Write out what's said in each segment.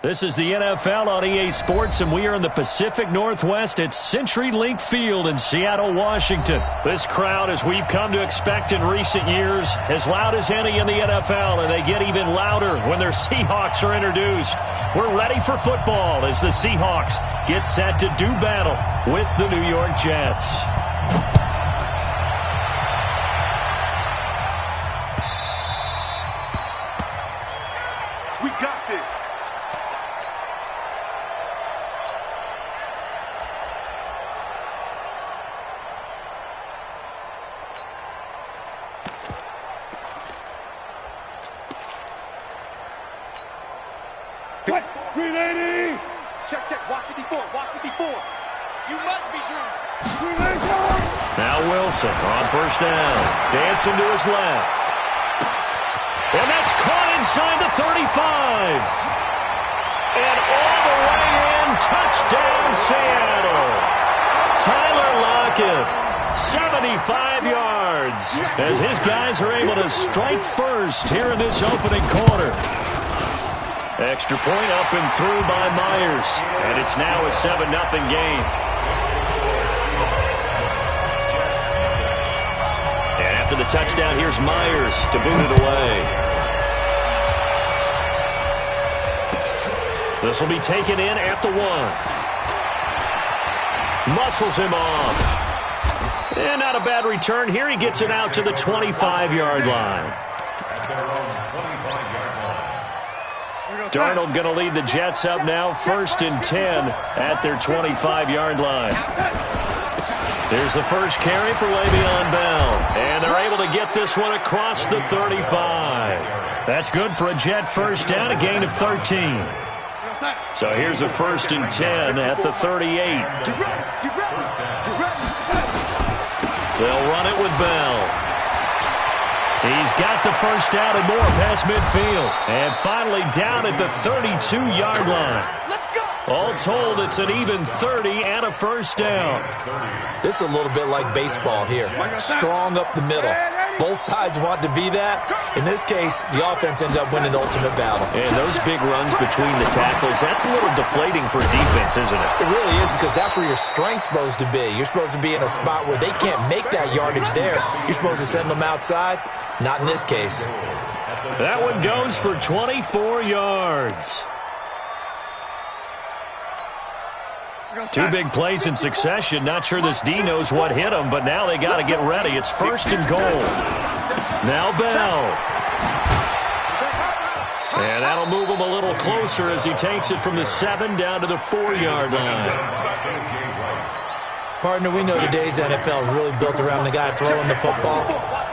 This is the NFL on EA Sports, and we are in the Pacific Northwest at CenturyLink Field in Seattle, Washington. This crowd, as we've come to expect in recent years, as loud as any in the NFL, and they get even louder when their Seahawks are introduced. We're ready for football as the Seahawks get set to do battle with the New York Jets. We got this. What? 380! Check, check. Watch 54. Watch 54. You must be dreaming. Now Wilson on first down. Dancing to his left. And that's caught inside the 35. And all the way in. Touchdown, Seattle. Tyler Lockett, 75 yards. As his guys are able to strike first here in this opening quarter. Extra point up and through by Myers. And it's now a 7-0 game. And after the touchdown, here's Myers to boot it away. This will be taken in at the 1. Muscles him off. And not a bad return here. He gets it out to the 25-yard line. Darnold going to lead the Jets up now, 1st and 10 at their 25-yard line. There's the first carry for Le'Veon Bell. And they're able to get this one across the 35. That's good for a Jet first down, a gain of 13. So here's a 1st and 10 at the 38. They'll run it with Bell. He's got the first down and more past midfield. And finally down at the 32-yard line. All told, it's an even 30 and a first down. This is a little bit like baseball here. Strong up the middle. Both sides want to be that. In this case, the offense ends up winning the ultimate battle. And those big runs between the tackles, that's a little deflating for defense, isn't it? It really is, because that's where your strength's supposed to be. You're supposed to be in a spot where they can't make that yardage there. You're supposed to send them outside. Not in this case. That one goes for 24 yards. Two big plays in succession. Not sure this D knows what hit him, but now they got to get ready. It's 1st and goal. Now Bell. And that'll move him a little closer as he takes it from the 7 down to the 4-yard line. Partner, we know today's NFL is really built around the guy throwing the football.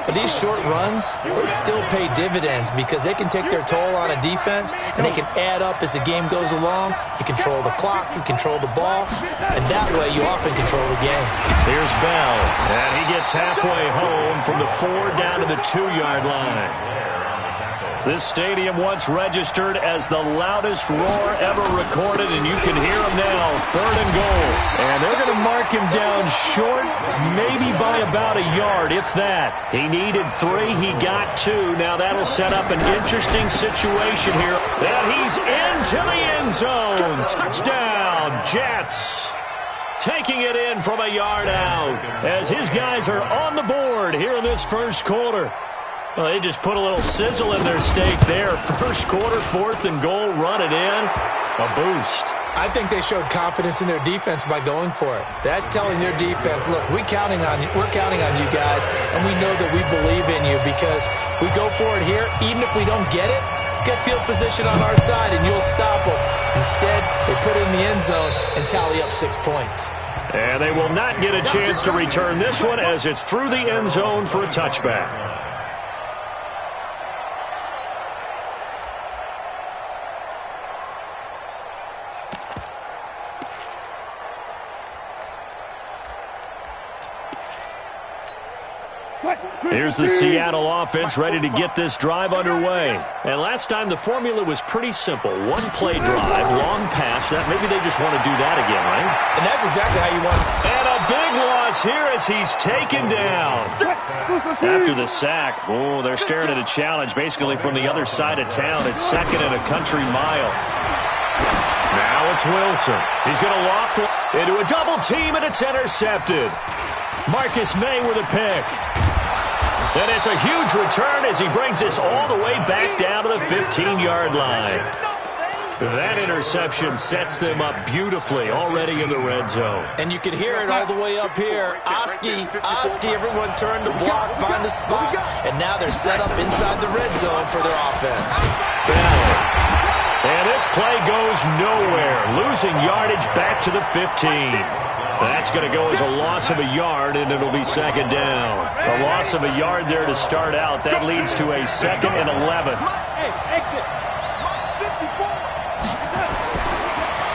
But these short runs, they still pay dividends because they can take their toll on a defense and they can add up as the game goes along. You control the clock, you control the ball, and that way you often control the game. Here's Bell, and he gets halfway home from the 4 down to the 2-yard line. This stadium once registered as the loudest roar ever recorded, and you can hear him now, 3rd and goal. And they're going to mark him down short, maybe by about a yard, if that. He needed 3, he got 2. Now that'll set up an interesting situation here. And he's into the end zone. Touchdown, Jets. Taking it in from a yard out as his guys are on the board here in this first quarter. Well, they just put a little sizzle in their steak there. First quarter, 4th and goal, run it in. A boost. I think they showed confidence in their defense by going for it. That's telling their defense, look, we're counting on you guys, and we know that we believe in you because we go for it here. Even if we don't get it, get field position on our side, and you'll stop them. Instead, they put it in the end zone and tally up 6 points. And they will not get a chance to return this one as it's through the end zone for a touchback. Here's the Seattle offense ready to get this drive underway. And last time the formula was pretty simple. One play drive, long pass. That maybe they just want to do that again, right? And that's exactly how you want it. And a big loss here as he's taken down. After the sack, oh, they're staring at a challenge basically from the other side of town. It's 2nd and a country mile. it's Wilson. He's going to loft into a double team, and it's intercepted. Marcus May with a pick. And it's a huge return as he brings this all the way back down to the 15-yard line. That interception sets them up beautifully already in the red zone. And you can hear it all the way up here. Oski, everyone turned to block, find the spot, and now they're set up inside the red zone for their offense. Ballard. And this play goes nowhere, losing yardage back to the 15. That's going to go as a loss of a yard, and it'll be second down. A loss of a yard there to start out. That leads to a 2nd and 11. Exit.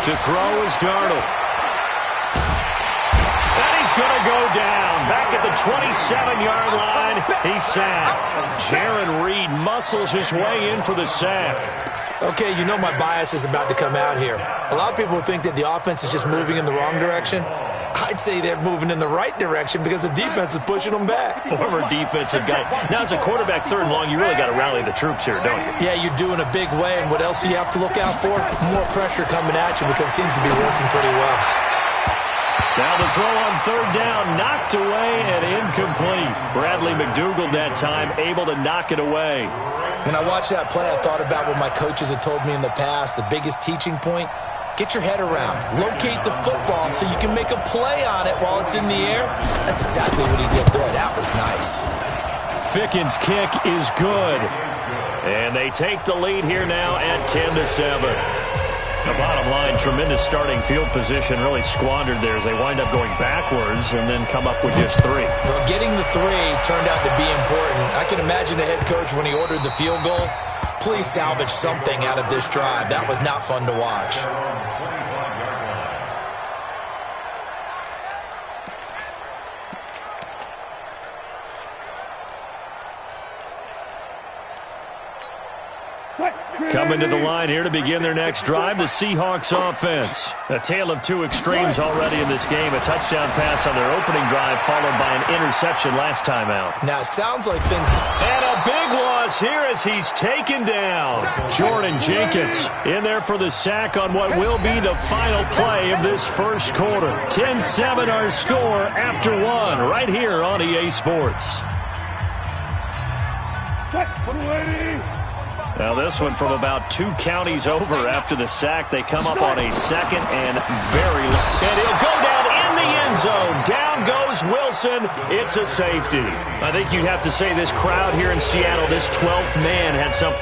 To throw is Darnold. And he's going to go down. Back at the 27-yard line, he's sacked. Jaron Reed muscles his way in for the sack. Okay, you know my bias is about to come out here. A lot of people think that the offense is just moving in the wrong direction. I'd say they're moving in the right direction because the defense is pushing them back. Former defensive guy. Now, as a quarterback, 3rd and long, you really got to rally the troops here, don't you? Yeah, you're doing a big way, and what else do you have to look out for? More pressure coming at you because it seems to be working pretty well. Now the throw on 3rd down, knocked away and incomplete. Bradley McDougald that time able to knock it away. When I watched that play, I thought about what my coaches had told me in the past. The biggest teaching point, get your head around. Locate the football so you can make a play on it while it's in the air. That's exactly what he did there. That was nice. Fickens' kick is good. And they take the lead here now at 10-7. The bottom line, tremendous starting field position, really squandered there as they wind up going backwards and then come up with just 3. Well, getting the 3 turned out to be important. I can imagine the head coach when he ordered the field goal. Please salvage something out of this drive. That was not fun to watch. Coming to the line here to begin their next drive, the Seahawks offense. A tale of 2 extremes already in this game. A touchdown pass on their opening drive followed by an interception last time out. Now, it sounds like things... And a big loss here as he's taken down. Jordan Jenkins in there for the sack on what will be the final play of this first quarter. 10-7 our score after 1 right here on EA Sports. Now this one from about 2 counties over after the sack. They come up on a 2nd and very low. And he'll go down in the end zone. Down goes Wilson. It's a safety. I think you'd have to say this crowd here in Seattle, this 12th man had some...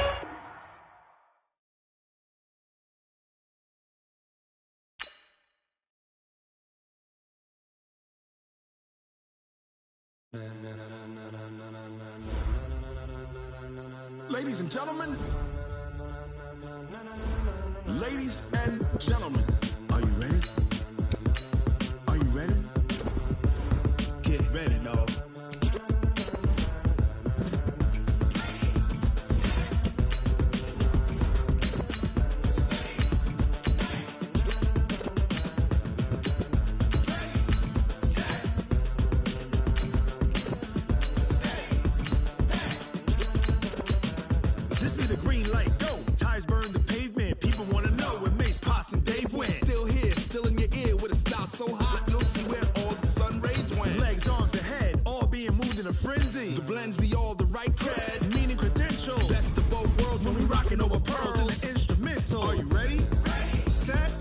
Ladies and gentlemen, are you ready? Are you ready? Get ready, dog. This be the green light, go. Tires burn the pavement. People want to know where Mace, Potts, and Dave went. Still here, still in your ear with a style so hot. You'll see where all the sun rays went. Legs, arms, and head, all being moved in a frenzy. The blends be all the right cred, meaning credentials. Best of both worlds when we rockin' over pearls in the instrumental. Are you ready? Set.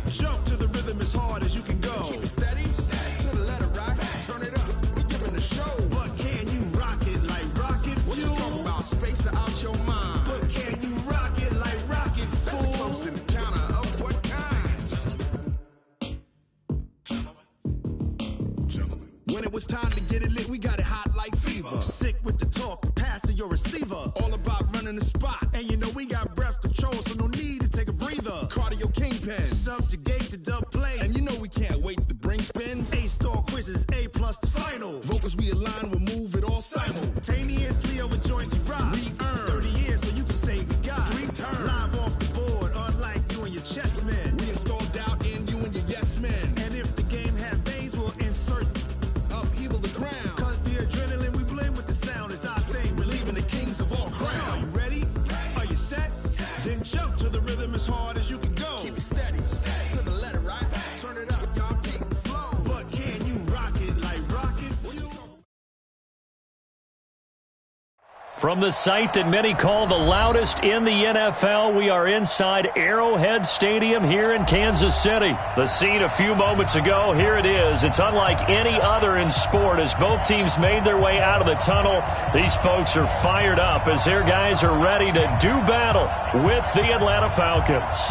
Jump to the rhythm as hard as you can go. Keep it steady. To the letter rock. Turn it up. We giving a show. But can you rock it like rocket fuel? What you talking about? Space it out your mind. But can you rock it like rockets, fool? That's a close encounter of what kind? Gentlemen. When it was time to get it lit, we got it hot like fever. Sick with the talk, passing your receiver. All about running the spot. And you know we got breath control, so no need to take a breather. Cardio kingpin. Subjugate the dub play. And you know we can't wait to bring spins. A-star quizzes, A+ the final. Vocals we align, we'll move it all simultaneously over joints we rock. We earn 30 years so you can say we got 3 turns. Live off the board, unlike you and your chess men. We installed doubt in you and your yes men. And if the game had veins, we'll insert upheaval the ground. Cause the adrenaline we blend with the sound is our thing. Relieving the kings of all crowns. So are you ready? Are you set? Then jump to the rhythm as hard as you can go. Keep it steady. From the site that many call the loudest in the NFL, we are inside Arrowhead Stadium here in Kansas City. The scene a few moments ago, here it is. It's unlike any other in sport as both teams made their way out of the tunnel. These folks are fired up as their guys are ready to do battle with the Atlanta Falcons.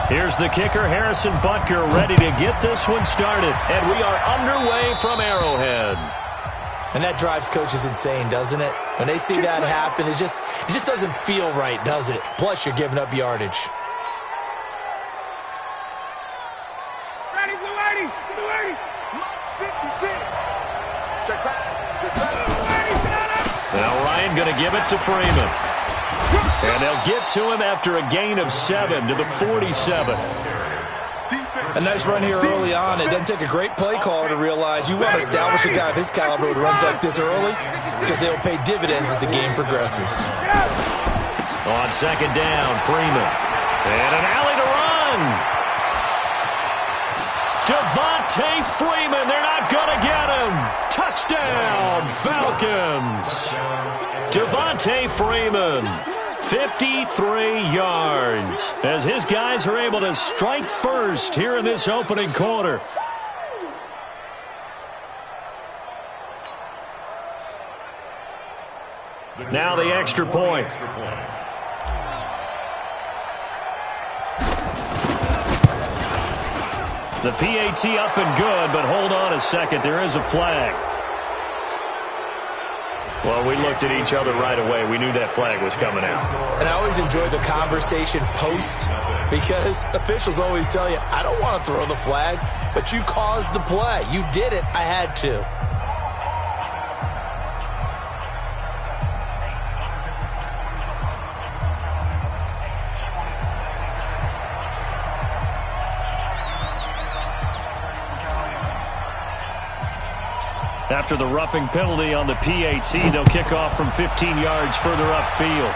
Here's the kicker, Harrison Butker, ready to get this one started. And we are underway from Arrowhead. And that drives coaches insane, doesn't it? When they see that happen, it just doesn't feel right, does it? Plus, you're giving up yardage. Ready, Blue 80, Blue 80. 56. Check pass. Now Ryan going to give it to Freeman. And they'll get to him after a gain of 7 to the 47. A nice run here early on. It doesn't take a great play caller to realize you want to establish a guy of his caliber with runs like this early because they'll pay dividends as the game progresses. On second down, Freeman. And an alley to run. Devontae Freeman. They're not going to get him. Touchdown, Falcons. Devontae Freeman. 53 yards as his guys are able to strike first here in this opening quarter. Now the extra point. The PAT up and good, but hold on a second. There is a flag. Well, we looked at each other right away. We knew that flag was coming out. And I always enjoy the conversation post because officials always tell you, I don't want to throw the flag, but you caused the play. You did it. I had to. After the roughing penalty on the PAT, they'll kick off from 15 yards further upfield.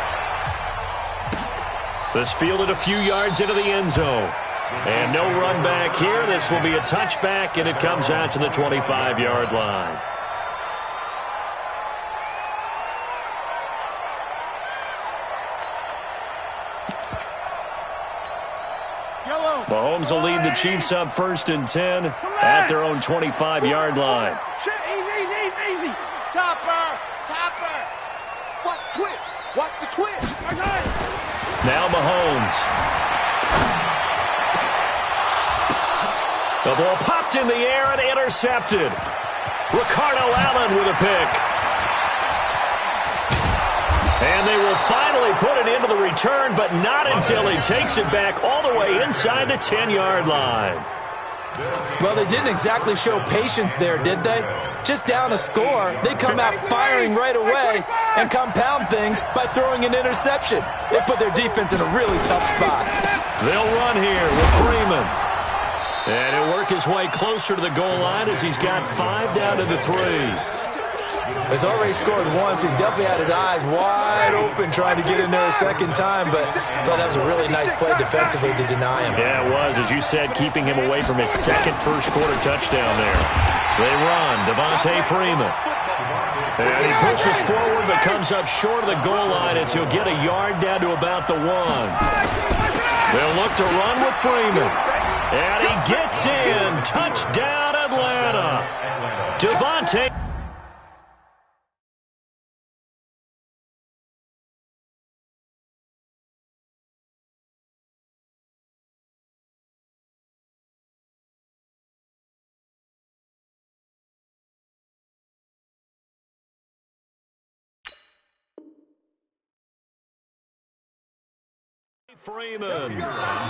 This fielded a few yards into the end zone. And no run back here. This will be a touchback, and it comes out to the 25-yard line. Mahomes will lead the Chiefs up 1st and 10 at their own 25-yard line. Easy. Chopper. Watch the twist. Watch the twist. Now Mahomes. The ball popped in the air and intercepted. Ricardo Allen with a pick. And they will finally put it into the return, but not until he takes it back all the way inside the 10-yard line. Well, they didn't exactly show patience there, did they? Just down a score, they come out firing right away and compound things by throwing an interception. They put their defense in a really tough spot. They'll run here with Freeman. And he'll work his way closer to the goal line as he's got 5 down to the 3. He's already scored once. He definitely had his eyes wide open trying to get in there a second time, but I thought that was a really nice play defensively to deny him. Yeah, it was, as you said, keeping him away from his second first-quarter touchdown there. They run, Devontae Freeman. And he pushes forward but comes up short of the goal line as he'll get a yard down to about the 1. They'll look to run with Freeman. And he gets in. Touchdown, Atlanta. Devontae. Freeman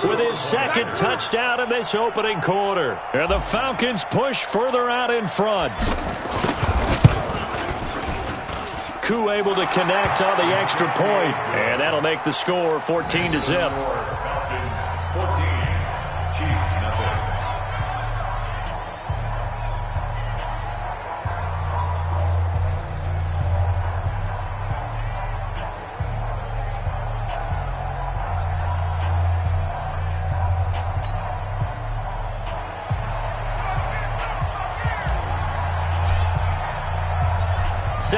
with his second touchdown in this opening quarter. And the Falcons push further out in front. Koo able to connect on the extra point, and that'll make the score 14-0. Falcons 14, Chiefs nothing.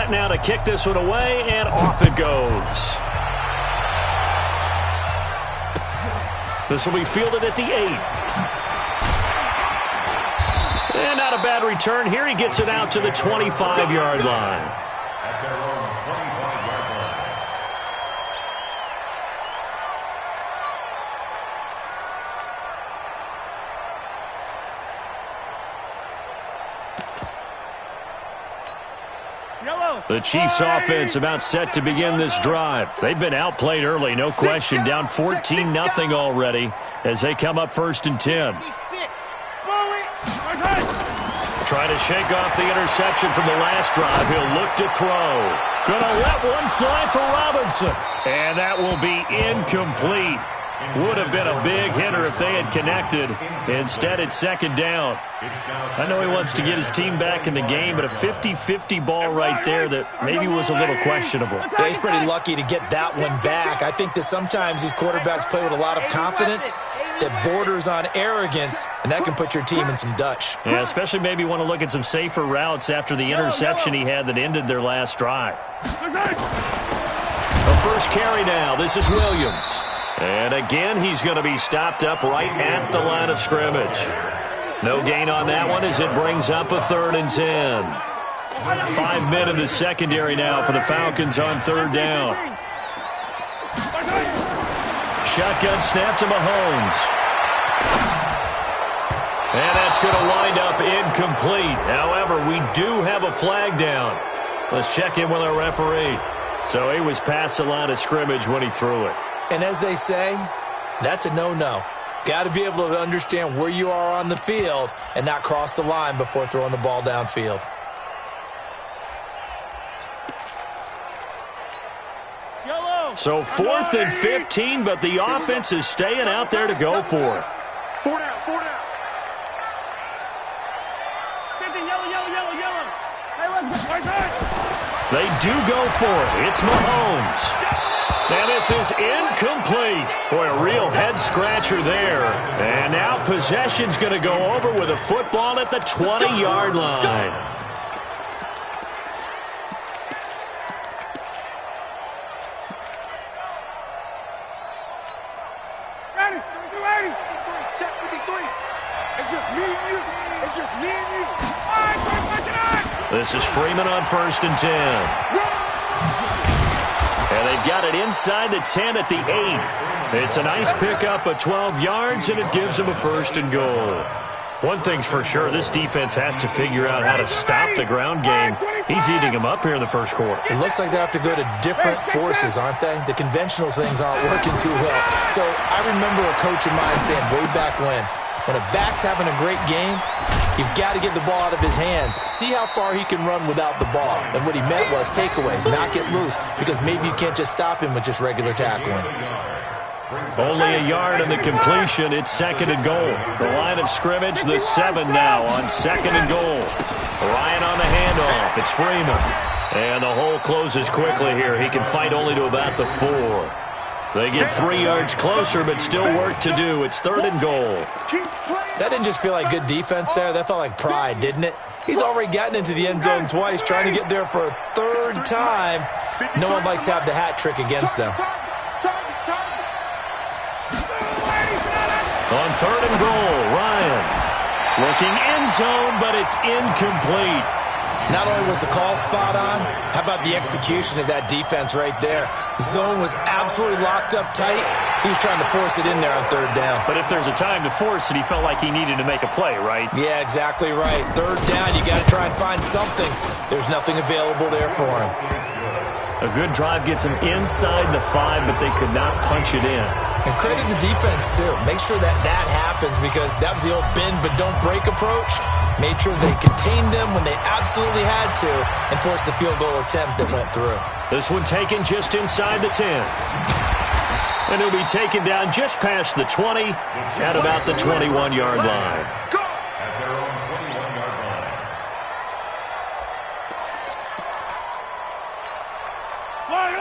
set now to kick this one away, and off it goes. This will be fielded at the 8. And not a bad return here. He gets it out to the 25-yard line. At their own 25-yard line. The Chiefs offense about set to begin this drive. They've been outplayed early, no question. Down 14-0 already as they come up 1st and 10. Trying to shake off the interception from the last drive. He'll look to throw. Gonna let one fly for Robinson. And that will be incomplete. Would have been a big hitter if they had connected. Instead, it's 2nd down. I know he wants to get his team back in the game, but a 50-50 ball right there that maybe was a little questionable. Yeah, he's pretty lucky to get that one back. I think that sometimes these quarterbacks play with a lot of confidence that borders on arrogance, and that can put your team in some Dutch. Yeah, especially maybe want to look at some safer routes after the interception he had that ended their last drive. The first carry now. This is Williams. And again, he's going to be stopped up right at the line of scrimmage. No gain on that one as it brings up a 3rd and 10. 5 men in the secondary now for the Falcons on 3rd down. Shotgun snap to Mahomes. And that's going to wind up incomplete. However, we do have a flag down. Let's check in with our referee. So he was past the line of scrimmage when he threw it. And as they say, that's a no-no. Got to be able to understand where you are on the field and not cross the line before throwing the ball downfield. So 4th and 15, but the offense is staying out there to go for it. 4 down, 4 down. They do go for it. It's Mahomes. And this is incomplete. Boy, a real head-scratcher there. And now possession's going to go over with a football at the 20-yard line. Ready. Check 53. It's just me and you. It's just me and you. All right, this is Freeman on 1st and 10. And they've got it inside the 10 at the 8. It's a nice pickup of 12 yards, and it gives them a 1st and goal. One thing's for sure, this defense has to figure out how to stop the ground game. He's eating them up here in the first quarter. It looks like they have to go to different forces, aren't they? The conventional things aren't working too well. So I remember a coach of mine saying way back when a back's having a great game, you've got to get the ball out of his hands. See how far he can run without the ball. And what he meant was takeaways, not get loose, because maybe you can't just stop him with just regular tackling. Only a yard on the completion. It's 2nd and goal. The line of scrimmage, the 7 now on 2nd and goal. Ryan on the handoff. It's Freeman. And the hole closes quickly here. He can fight only to about the 4. They get 3 yards closer, but still work to do. It's 3rd and goal. That didn't just feel like good defense there. That felt like pride, didn't it? He's already gotten into the end zone twice, trying to get there for a 3rd time. No one likes to have the hat trick against them. On 3rd and goal, Ryan looking end zone, but it's incomplete. Not only was the call spot on, how about the execution of that defense right there? The zone was absolutely locked up tight. He was trying to force it in there on 3rd down. But if there's a time to force it, he felt like he needed to make a play, right? Yeah, exactly right. 3rd down, you got to try and find something. There's nothing available there for him. A good drive gets him inside the 5, but they could not punch it in. And credit the defense, too. Make sure that happens, because that was the old bend but don't break approach. Made sure they contained them when they absolutely had to and forced the field goal attempt that went through. This one taken just inside the 10. And he'll be taken down just past the 20 at about the 21-yard line. At their own 21-yard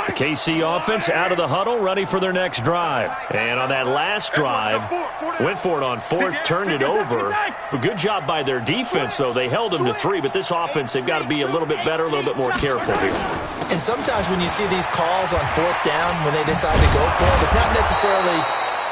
line. KC offense out of the huddle, ready for their next drive. And on that last drive, went for it on fourth, turned it over. But good job by their defense, though. They held them to 3, but this offense, they've got to be a little bit better, a little bit more careful here. And sometimes when you see these calls on fourth down, when they decide to go for it, it's not necessarily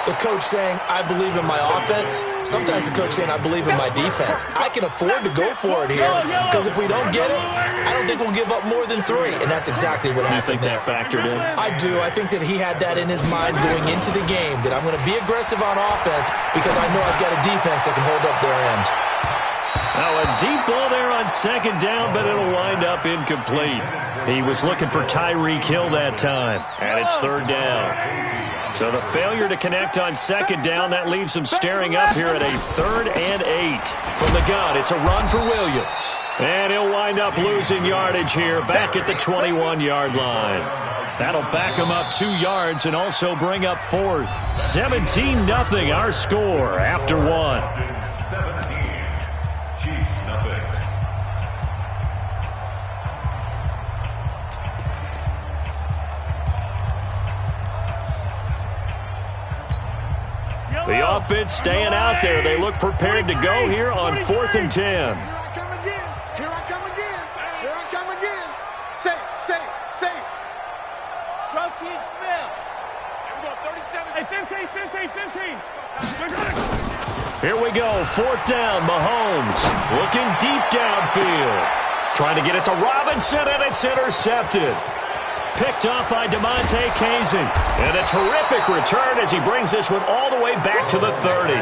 the coach saying, I believe in my offense. Sometimes the coach saying, I believe in my defense. I can afford to go for it here because if we don't get it, I don't think we'll give up more than 3. And that's exactly what happened there. You think that factored in? I do. I think that he had that in his mind going into the game, that I'm going to be aggressive on offense because I know I've got a defense that can hold up their end. Now a deep ball there on second down, but it'll wind up incomplete. He was looking for Tyreek Hill that time, and it's third down. So the failure to connect on second down, that leaves them staring up here at a 3rd and 8. From the gun, it's a run for Williams. And he'll wind up losing yardage here back at the 21-yard line. That'll back him up 2 yards and also bring up 4th. 17-0 our score after 1. 17. Chiefs, nothing. The offense staying out there. They look prepared to go here on 4th and 10. Here I come again. Here I come again. Here I come again. Say. Drop team smell. Here we go, 37. Hey, 15. Here we go, 4th down, Mahomes looking deep downfield. Trying to get it to Robinson, and it's intercepted. Picked up by Damontae Kazee. And a terrific return as he brings this one all the way back to the 30.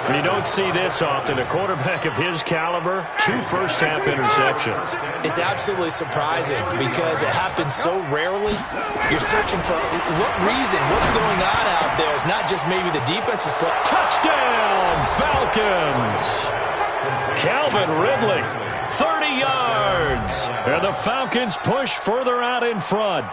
And you don't see this often. A quarterback of his caliber, 2 first-half interceptions. It's absolutely surprising because it happens so rarely. You're searching for what reason, what's going on out there. It's not just maybe the defense is playing. Touchdown, Falcons! Calvin Ridley, 30 yards. And the Falcons push further out in front.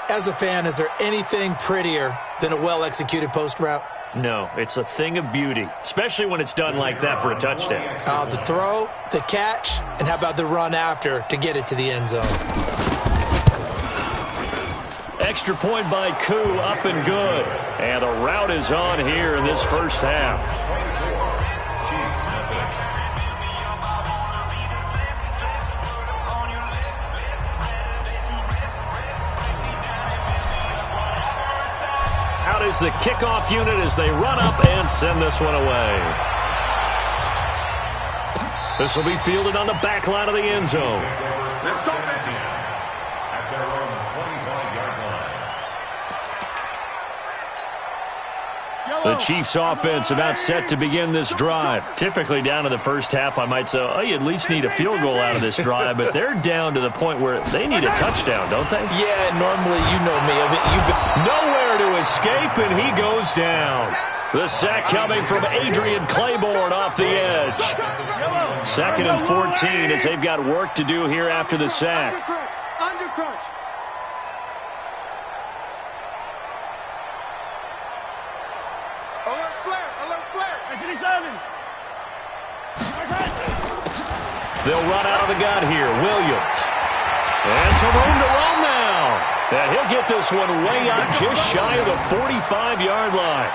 As a fan, is there anything prettier than a well-executed post route? No, it's a thing of beauty, especially when it's done like that for a touchdown. The throw, the catch, and how about the run after to get it to the end zone? Extra point by Koo, up and good. And the route is on here in this first half. Chiefs, nothing. Out is the kickoff unit as they run up and send this one away. This will be fielded on the back line of the end zone. Let's go, baby. At their own 25-yard line. The Chiefs offense about set to begin this drive. Typically down to the first half, I might say, oh, you at least need a field goal out of this drive, but they're down to the point where they need a touchdown, don't they? Yeah, normally, you know me. I mean, you've been Nowhere to escape, and he goes down. The sack coming from Adrian Claiborne off the edge. 2nd and 14 as they've got work to do here after the sack. Under crunch. Alert flare. They'll run out of the gun here. Williams. And some room to run now. And he'll get this one way out just shy of the 45-yard line.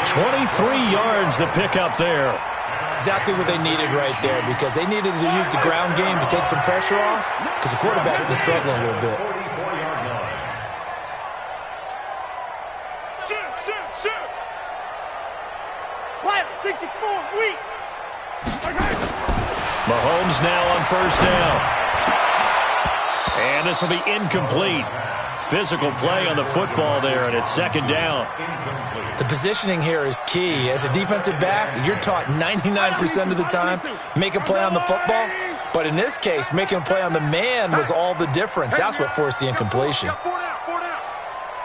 23 yards to pick up there. Exactly what they needed right there because they needed to use the ground game to take some pressure off because the quarterback's been struggling a little bit. 44-yard line. Shoot. Quiet, 64, weak. Mahomes now on first down. And this will be incomplete. Physical play on the football there, and it's second down. The positioning here is key. As a defensive back, you're taught 99% of the time, make a play on the football. But in this case, making a play on the man was all the difference. That's what forced the incompletion.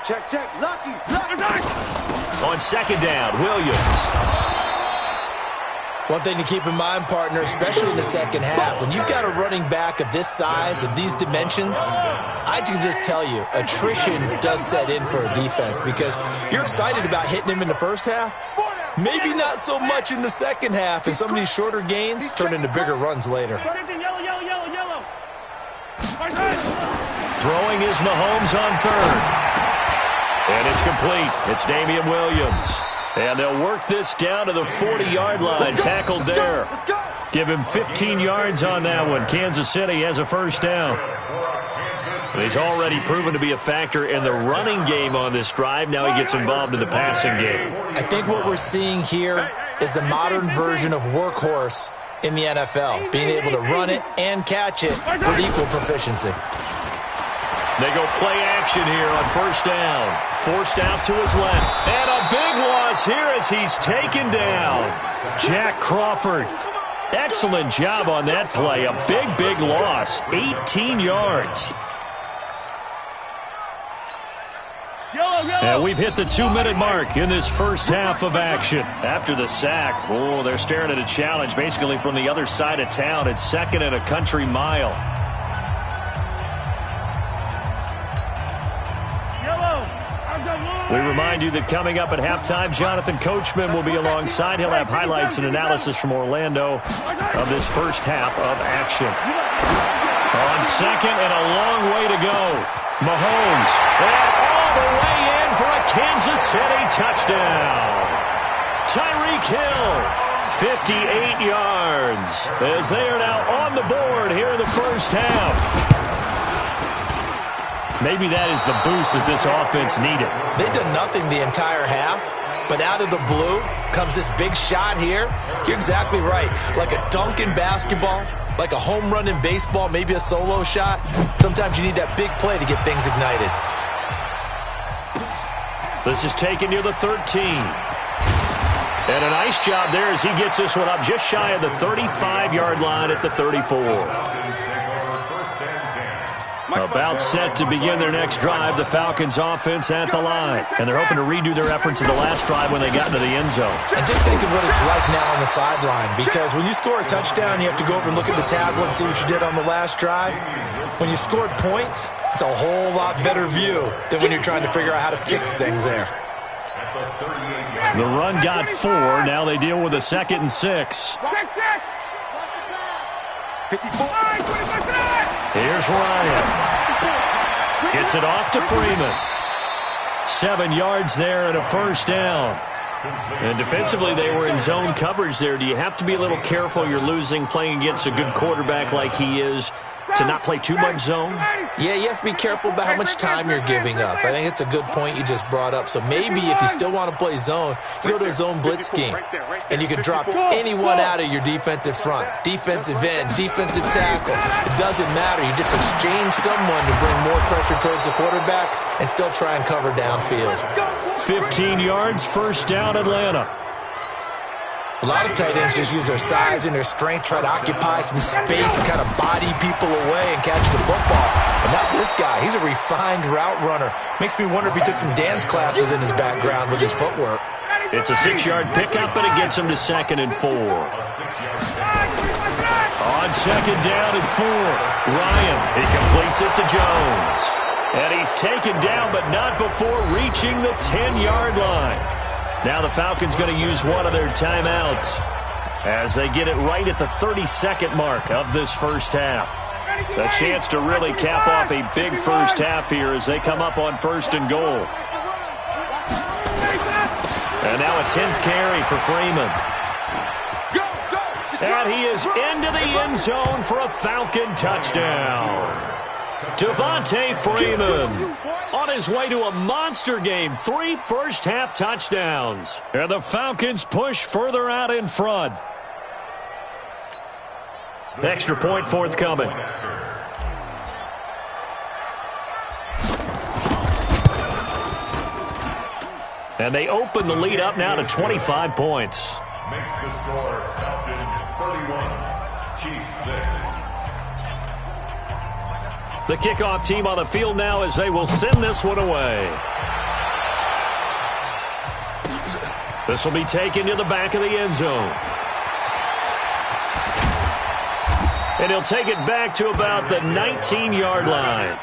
Check. Lucky. On second down, Williams. One thing to keep in mind, partner, especially in the second half, when you've got a running back of this size, of these dimensions, I can just tell you, attrition does set in for a defense because you're excited about hitting him in the first half, maybe not so much in the second half, and some of these shorter gains turn into bigger runs later. Throwing is Mahomes on third. And it's complete. It's Damian Williams. And they'll work this down to the 40-yard line. Tackled there. Give him 15 yards on that one. Kansas City has a first down. And he's already proven to be a factor in the running game on this drive. Now he gets involved in the passing game. I think what we're seeing here is the modern version of workhorse in the NFL, being able to run it and catch it with equal proficiency. They go play action here on first down. Forced out to his left. And a big loss here as he's taken down. Jack Crawford. Excellent job on that play. A big loss. 18 yards. And we've hit the 2-minute mark in this first half of action. After the sack, they're staring at a challenge basically from the other side of town. It's second and a country mile. We remind you that coming up at halftime, Jonathan Coachman will be alongside. He'll have highlights and analysis from Orlando of this first half of action. On second and a long way to go. Mahomes. And all the way in for a Kansas City touchdown. Tyreek Hill, 58 yards, as they are now on the board here in the first half. Maybe that is the boost that this offense needed. They've done nothing the entire half, but out of the blue comes this big shot here. You're exactly right. Like a dunk in basketball, like a home run in baseball, maybe a solo shot. Sometimes you need that big play to get things ignited. This is taken near the 13. And a nice job there as he gets this one up just shy of the 35-yard line at the 34. About set to begin their next drive, the Falcons offense at the line. And they're hoping to redo their efforts in the last drive when they got into the end zone. And just think of what it's like now on the sideline, because when you score a touchdown, you have to go over and look at the tablet and see what you did on the last drive. When you scored points, it's a whole lot better view than when you're trying to figure out how to fix things there. The run got 4. Now they deal with a 2nd and 6. Here's Ryan. Gets it off to Freeman. 7 yards there and a first down. And defensively, they were in zone coverage there. Do you have to be a little careful? You're losing playing against a good quarterback like he is to not play too much zone? Yeah, you have to be careful about how much time you're giving up. I think it's a good point you just brought up. So maybe if you still want to play zone, you go to a zone blitz scheme. And you can drop anyone out of your defensive front. Defensive end, defensive tackle. It doesn't matter. You just exchange someone to bring more pressure towards the quarterback and still try and cover downfield. 15 yards, first down, Atlanta. A lot of tight ends just use their size and their strength, try to occupy some space and kind of body people away and catch the football. But not this guy. He's a refined route runner. Makes me wonder if he took some dance classes in his background with his footwork. It's a 6-yard pickup, and it gets him to 2nd and 4. On 2nd down and 4, Ryan. He completes it to Jones. And he's taken down, but not before reaching the 10-yard line. Now the Falcons going to use one of their timeouts as they get it right at the 32nd mark of this first half. A chance to really cap off a big first half here as they come up on 1st and goal. And now a 10th carry for Freeman. And he is into the end zone for a Falcon touchdown. Devontae Freeman on his way to a monster game. 3 first-half touchdowns. And the Falcons push further out in front. Extra point forthcoming. And they open the lead up now to 25 points. Makes the score Falcons 31, Chiefs 6. The kickoff team on the field now as they will send this one away. This will be taken to the back of the end zone. And he'll take it back to about the 19-yard line.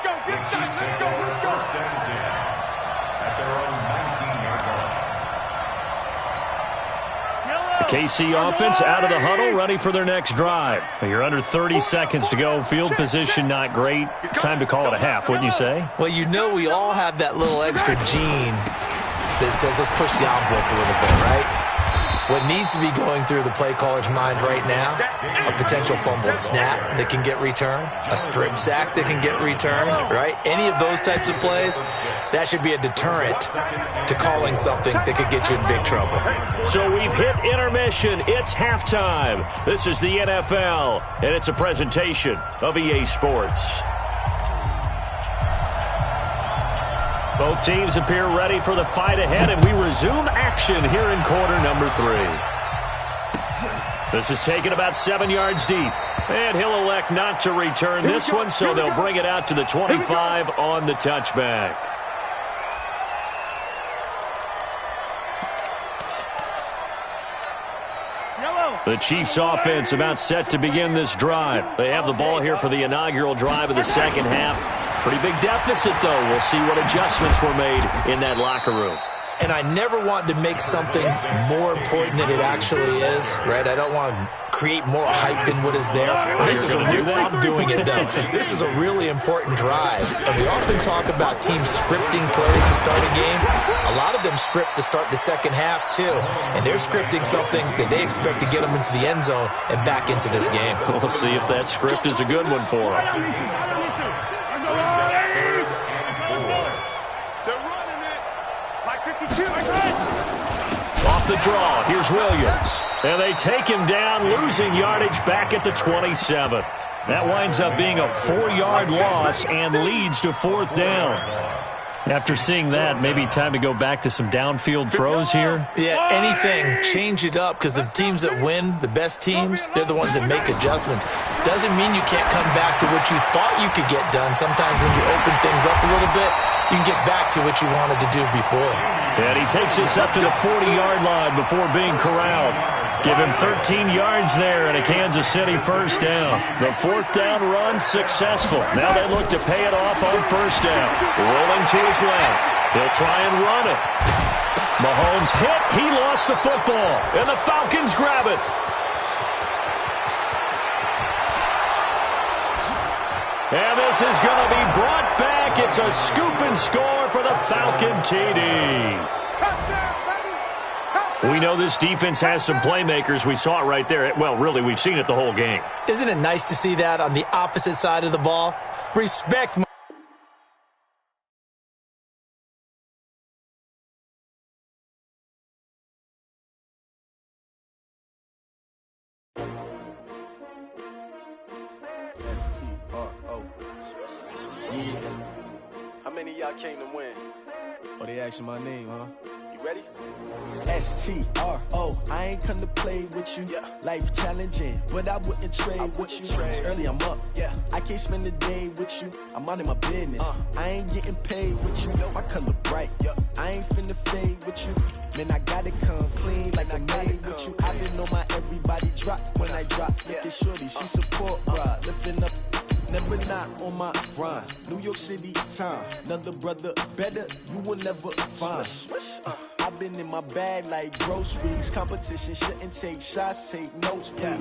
The KC offense out of the huddle, ready for their next drive. You're under 30 seconds to go. Field position not great. Time to call it a half, wouldn't you say? Well, you know we all have that little extra gene that says let's push the envelope a little bit, right? What needs to be going through the play caller's mind right now, a potential fumbled snap that can get returned, a strip sack that can get returned, right? Any of those types of plays, that should be a deterrent to calling something that could get you in big trouble. So we've hit intermission. It's halftime. This is the NFL, and it's a presentation of EA Sports. Both teams appear ready for the fight ahead, and we resume action here in quarter number 3. This is taken about 7 yards deep, and he'll elect not to return this one, so they'll bring it out to the 25 on the touchback. The Chiefs offense about set to begin this drive. They have the ball here for the inaugural drive of the second half. Pretty big deficit, though. We'll see what adjustments were made in that locker room. And I never want to make something more important than it actually is, right? I don't want to create more hype than what is there. This is I'm doing it, though. This is a really important drive. And we often talk about teams scripting plays to start a game. A lot of them script to start the second half, too. And they're scripting something that they expect to get them into the end zone and back into this game. We'll see if that script is a good one for them. Off the draw, here's Williams. And they take him down, losing yardage back at the 27. That winds up being a 4-yard loss and leads to 4th down. After seeing that, maybe time to go back to some downfield throws here. Yeah, anything. Change it up, because the teams that win, the best teams, they're the ones that make adjustments. Doesn't mean you can't come back to what you thought you could get done. Sometimes when you open things up a little bit, you can get back to what you wanted to do before. And he takes us up to the 40-yard line before being corralled. Give him 13 yards there and a Kansas City first down. The 4th down run successful. Now they look to pay it off on first down. Rolling to his left. He'll try and run it. Mahomes hit. He lost the football. And the Falcons grab it. And this is going to be brought back. It's a scoop and score for the Falcon TD. We know this defense has some playmakers. We saw it right there. Well, really, we've seen it the whole game. Isn't it nice to see that on the opposite side of the ball? Respect. How many of y'all came to win? Oh, they asking my name, huh? You ready? STRO, I ain't come to play with you. Yeah. Life challenging, but I wouldn't trade with you. It's early, I'm up. Yeah. I can't spend the day with you. I'm minding my business. I ain't getting paid with you. My color bright. Yeah. I ain't finna fade with you. Man, I gotta come clean like I made with you. I've been on my everybody drop when I drop. Look at shorty, she support ride. Lifting up. Never not on my grind. New York City time. Another brother better, you will never find. I've been in my bag like groceries. Competition shouldn't take shots, take notes, please.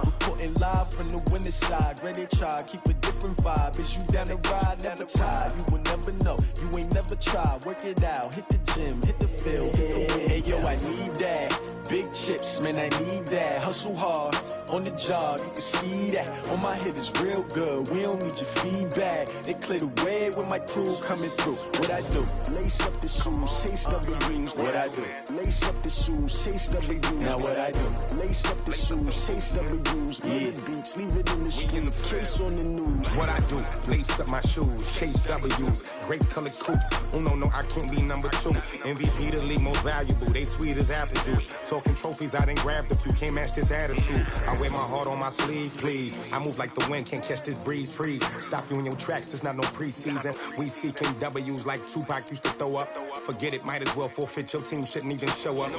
Reporting live from the winning side. Ready to try, keep a different vibe. Is you down the ride, never tired. You will never know, you ain't never tried. Work it out, hit the gym, hit the field, hit the win. Hey yo, I need that. Big chips, man, I need that. Hustle hard, on the job, you can see that. On my hit is real good, we don't need your feedback. They clear the way with my crew coming through. What I do? Lace up the shoes, chase double rings. What I do? Lace up the shoes, chase double rings. Now what I do? Lace up the shoes, chase double rings. Yeah, beats, leave it in the street, case on the news. What I do? Lace up my shoes, chase W's, great colored coops. Oh no, I can't be number 2. MVP the league most valuable, they sweet as apple juice. Talking trophies, I done grabbed a few, can't match this attitude. I I wear my heart on my sleeve, please. I move like the wind, can't catch this breeze, freeze. Stop you in your tracks, there's not no preseason. We seeking W's like Tupac used to throw up. Forget it, might as well forfeit, your team shouldn't even show up.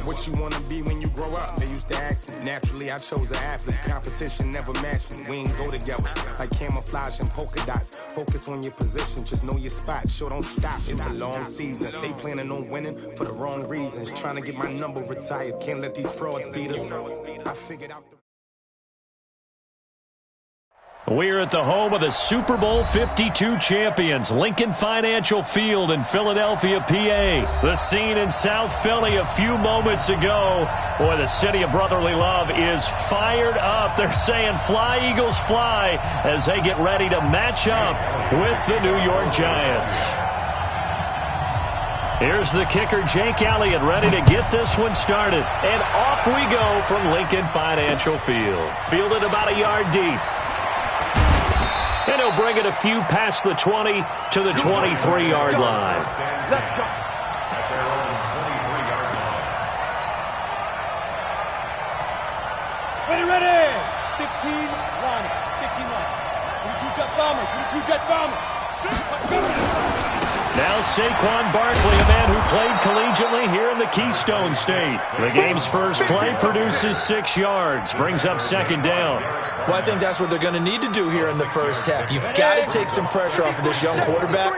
What you wanna be when you grow up? They used to ask me. Naturally, I chose an athlete. Competition never matched me. We ain't go together like camouflage and polka dots. Focus on your position, just know your spot. Sure, don't stop, it's a long season. They planning on winning for the wrong reasons. Trying to get my number retired, can't let these frauds beat us. I figured out We're at the home of the Super Bowl 52 champions, Lincoln Financial Field in Philadelphia, PA. The scene in South Philly a few moments ago. Boy, the city of brotherly love is fired up. They're saying, "Fly, Eagles, fly," as they get ready to match up with the New York Giants. Here's the kicker, Jake Elliott, ready to get this one started. And off we go from Lincoln Financial Field. Fielded about a yard deep. And he'll bring it a few past the 20 to the 23-yard line. Let's go. Ready. 15 line. 15 line. 22 jet bomber. 22 jet bomber. Now Saquon Barkley, a man who played collegiately here in the Keystone State. The game's first play produces 6 yards, brings up second down. Well, I think that's what they're going to need to do here in the first half. You've got to take some pressure off of this young quarterback,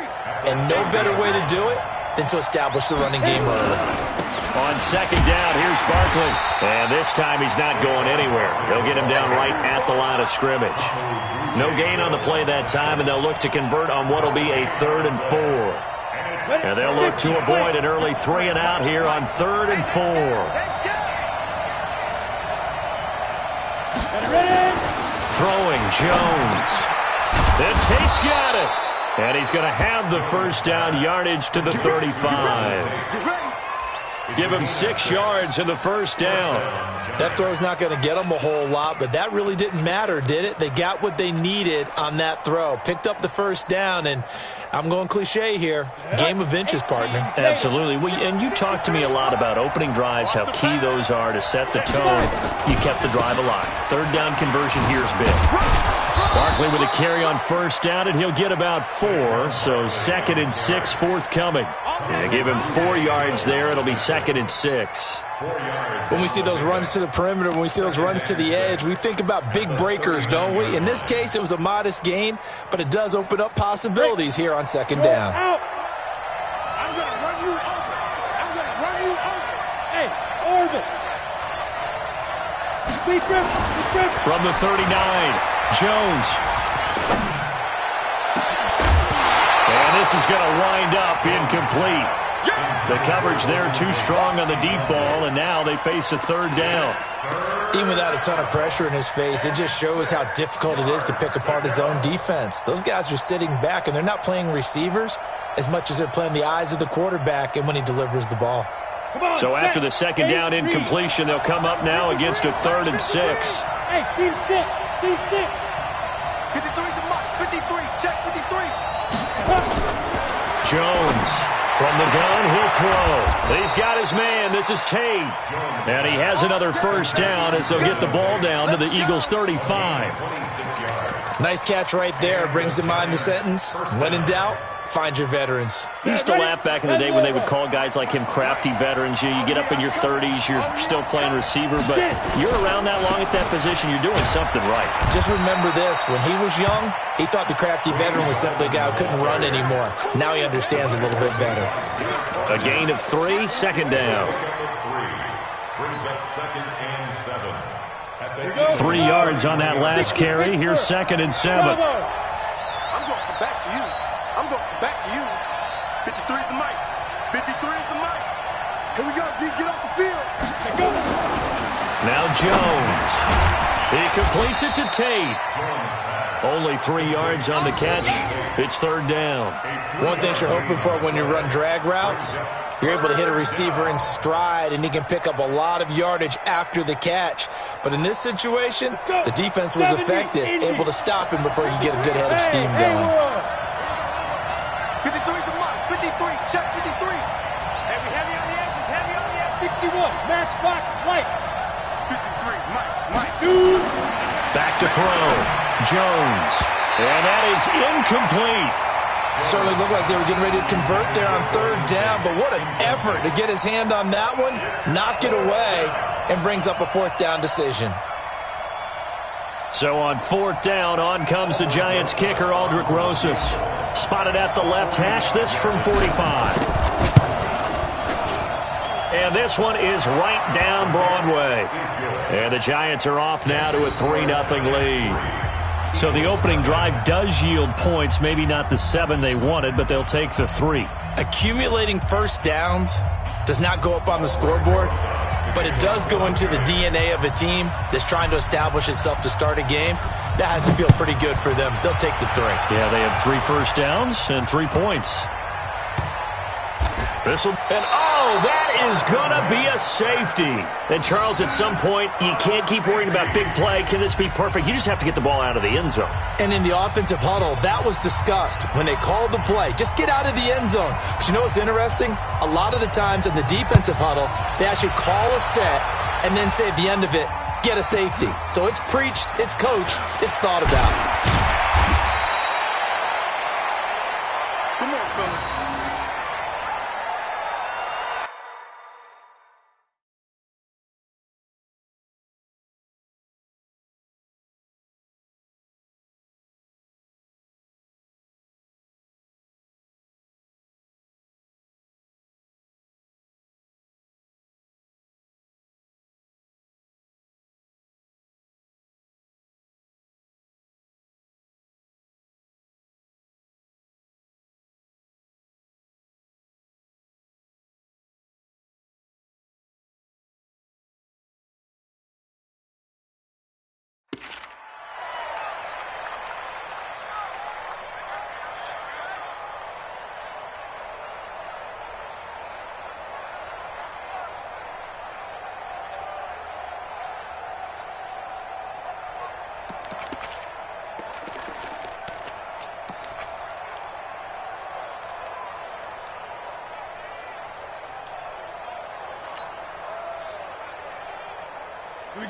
and no better way to do it than to establish the running game early. On second down, here's Barkley. And this time he's not going anywhere. They'll get him down right at the line of scrimmage. No gain on the play that time, and they'll look to convert on what will be a 3rd and 4. And they'll look to avoid an early 3 and out here on 3rd and 4. Throwing Jones. And Tate's got it. And he's going to have the first down yardage to the 35. Give him 6 yards in the first down. That throw's not going to get them a whole lot, but that really didn't matter, did it? They got what they needed on that throw. Picked up the first down, and I'm going cliche here. Game of inches, partner. Absolutely. And you talked to me a lot about opening drives, how key those are to set the tone. You kept the drive alive. 3rd down conversion here is big. Barkley with a carry on first down, and he'll get about 4, so 2nd and 6 forthcoming. And give him 4 yards there. It'll be 2nd and 6. When we see those runs to the perimeter, when we see those runs to the edge, we think about big breakers, don't we? In this case, it was a modest gain, but it does open up possibilities here on second down. I'm going to run you over. Hey, orbit. From the 39, Jones. And this is going to wind up incomplete. The coverage there too strong on the deep ball, and now they face a 3rd down. Even without a ton of pressure in his face, it just shows how difficult it is to pick apart his own defense. Those guys are sitting back, and they're not playing receivers as much as they're playing the eyes of the quarterback and when he delivers the ball. So after the second down incompletion, they'll come up now against a 3rd and 6. Hey, team 6. 53 to Mike. 53. Check 53. Jones from the gun, he'll throw. He's got his man. This is Tate. And he has another first down as they'll get the ball down to the Eagles' 35. Nice catch right there. Brings to mind the sentence, when in doubt, find your veterans. We used to laugh back in the day when they would call guys like him crafty veterans. You get up in your 30s, you're still playing receiver, but you're around that long at that position, you're doing something right. Just remember this, when he was young, he thought the crafty veteran was simply a guy who couldn't run anymore. Now he understands a little bit better. A gain of 3, second down. Brings up 2nd and 7. 3 yards on that last carry. Here's 2nd and 7. I'm going to come back to you. 53 is the mic. 53 is the mic. Here we go, G. Get off the field. Now Jones. He completes it to Tate. Only 3 yards on the catch. It's 3rd down. One thing you're hoping for when you run drag routes, you're able to hit a receiver in stride, and he can pick up a lot of yardage after the catch. But in this situation, the defense was effective, able to stop him before he could get a good head of steam going. 53 to Mike. 53. Check 53. Heavy on the edges. 61. Matchbox lights. Back to throw. Jones. And that is incomplete. Certainly looked like they were getting ready to convert there on third down, but what an effort to get his hand on that one, knock it away, and brings up a fourth down decision. So on fourth down, on comes the Giants kicker, Aldrick Rosas. Spotted at the left hash, this from 45. And this one is right down Broadway. And the Giants are off now to a 3-0 lead. So the opening drive does yield points, maybe not the 7 they wanted, but they'll take the 3. Accumulating first downs does not go up on the scoreboard, but it does go into the DNA of a team that's trying to establish itself to start a game. That has to feel pretty good for them. They'll take the 3. Yeah, they have 3 first downs and 3 points. That is going to be a safety. And, Charles, at some point, you can't keep worrying about big play. Can this be perfect? You just have to get the ball out of the end zone. And in the offensive huddle, that was discussed when they called the play. Just get out of the end zone. But you know what's interesting? A lot of the times in the defensive huddle, they actually call a set and then say at the end of it, get a safety. So it's preached, it's coached, it's thought about. Come on, fellas.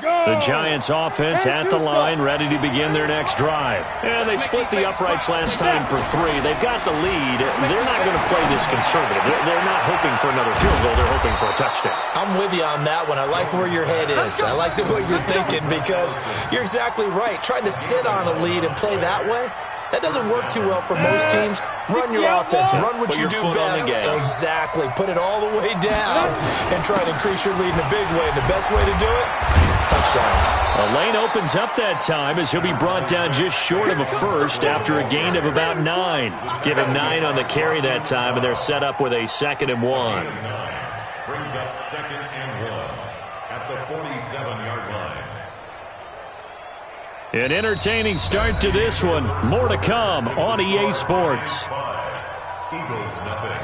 The Giants offense at the line, ready to begin their next drive. And they split the uprights last time for 3. They've got the lead. They're not going to play this conservative. They're not hoping for another field goal. They're hoping for a touchdown. I'm with you on that one. I like where your head is. I like the way you're thinking because you're exactly right. Trying to sit on a lead and play that way, that doesn't work too well for most teams. Run your offense. Run what you do best. Exactly. Put it all the way down and try to increase your lead in a big way. And the best way to do it, touchdowns. A lane opens up that time as he'll be brought down just short of a first after a gain of about 9. Give him 9 on the carry that time, and they're set up with a 2nd and 1. Brings up 2nd and 1 at the 47-yard line. An entertaining start to this one. More to come on EA Sports. Eagles nothing.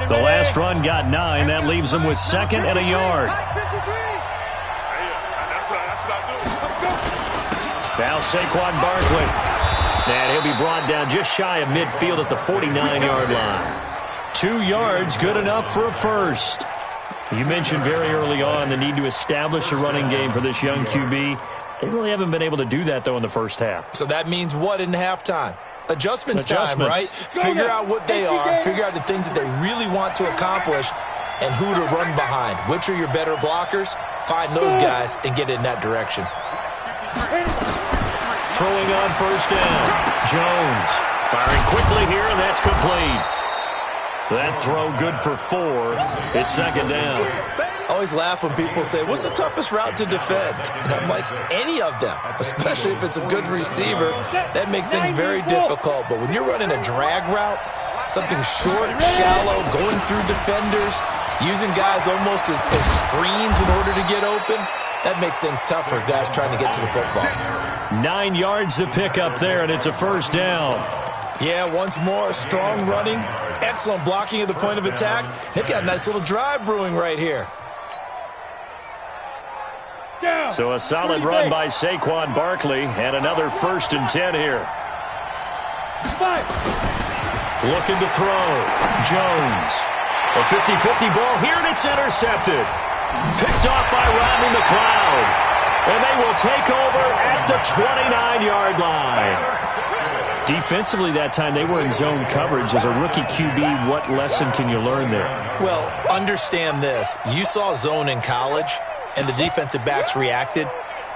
The last run got 9. That leaves them with 2nd and a yard. Now Saquon Barkley. And he'll be brought down just shy of midfield at the 49-yard line. 2 yards, good enough for a first. You mentioned very early on the need to establish a running game for this young QB. They really haven't been able to do that, though, in the first half. So that means what in halftime? Adjustments time, right? Figure out what they are, figure out the things that they really want to accomplish, and who to run behind. Which are your better blockers? Find those guys and get in that direction. Throwing on first down. Jones firing quickly here, and that's complete. That throw good for 4. It's 2nd down. I always laugh when people say, what's the toughest route to defend? And I'm like, any of them, especially if it's a good receiver. That makes things very difficult. But when you're running a drag route, something short, shallow, going through defenders, using guys almost as screens in order to get open, that makes things tough for guys trying to get to the football. 9 yards to pick up there, and it's a first down. Yeah, once more, strong running, excellent blocking at the point of attack. They've got a nice little drive brewing right here. So a solid run by Saquon Barkley and another 1st and 10 here. Looking to throw. Jones. A 50-50 ball here, and it's intercepted. Picked off by Rodney McLeod. And they will take over at the 29-yard line. Defensively that time, they were in zone coverage. As a rookie QB, what lesson can you learn there? Well, understand this. You saw zone in college, and the defensive backs reacted,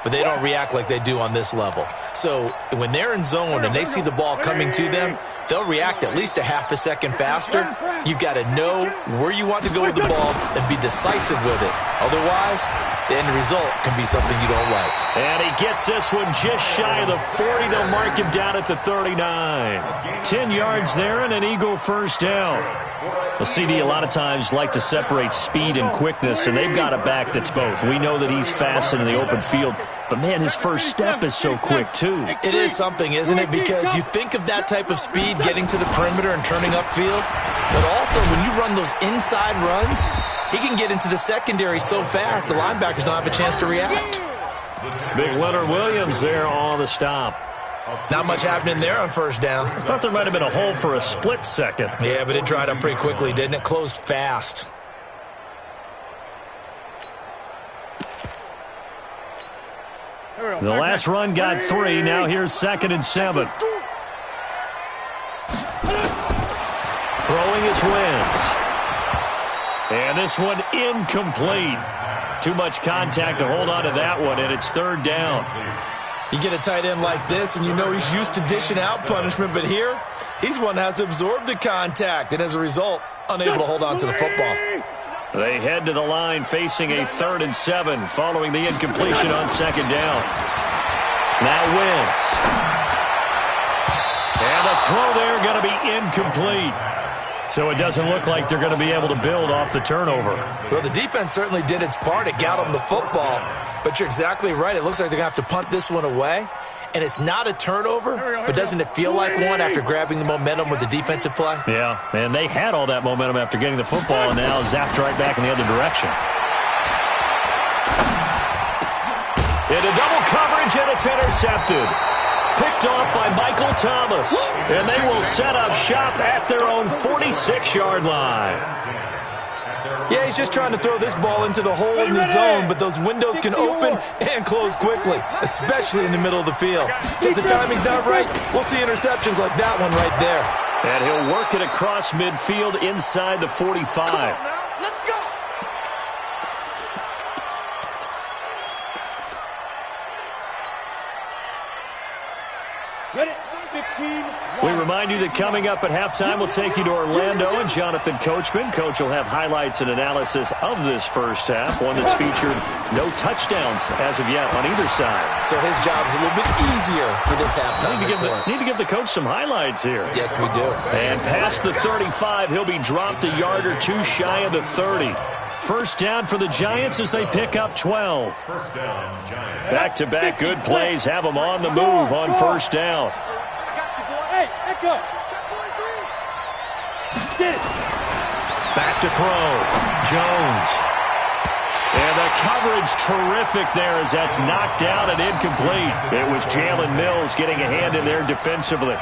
but they don't react like they do on this level. So when they're in zone and they see the ball coming to them, they'll react at least a half a second faster. You've got to know where you want to go with the ball and be decisive with it. Otherwise, the end result can be something you don't like. And he gets this one just shy of the 40. They'll mark him down at the 39. 10 yards there and an Eagle 1st down. The CD a lot of times like to separate speed and quickness, and they've got a back that's both. We know that he's fast in the open field, but, man, his first step is so quick, too. It is something, isn't it? Because you think of that type of speed getting to the perimeter and turning upfield, but also when you run those inside runs, he can get into the secondary so fast the linebackers don't have a chance to react. Big Leonard Williams there on the stop. Not much happening there on 1st down. I thought there might have been a hole for a split second. Yeah, but it dried up pretty quickly, didn't it? Closed fast. The last run got 3. Now here's 2nd and 7. Throwing his Wentz. And this one incomplete. Too much contact to hold on to that one, and it's 3rd down. You get a tight end like this, and you know he's used to dishing out punishment, but here, he's one that has to absorb the contact, and as a result, unable to hold on to the football. They head to the line facing a 3rd and 7 following the incompletion on 2nd down. Now Wentz. And the throw there going to be incomplete. So it doesn't look like they're going to be able to build off the turnover. Well, the defense certainly did its part. It got them the football. But you're exactly right. It looks like they're going to have to punt this one away. And it's not a turnover, but doesn't it feel like one after grabbing the momentum with the defensive play? Yeah, and they had all that momentum after getting the football and now zapped right back in the other direction. Into double coverage, and it's intercepted. Picked off by Michael Thomas. And they will set up shop at their own 46-yard line. Yeah, he's just trying to throw this ball into the hole in the zone, but those windows can open and close quickly, especially in the middle of the field. So if the timing's not right, we'll see interceptions like that one right there. And he'll work it across midfield inside the 45. Let's go. Ready? 15. We remind you that coming up at halftime, we'll take you to Orlando and Jonathan Coachman. Coach will have highlights and analysis of this first half, one that's featured no touchdowns as of yet on either side. So his job's a little bit easier for this halftime. Need to give the coach some highlights here. Yes, we do. And past the 35, he'll be dropped a yard or two shy of the 30. First down for the Giants as they pick up 12. First down, Giants. Back-to-back good plays have them on the move on 1st down. Hey, echo. Get it. Back to throw. Jones. And the coverage terrific there as that's knocked down and incomplete. It was Jalen Mills getting a hand in there defensively.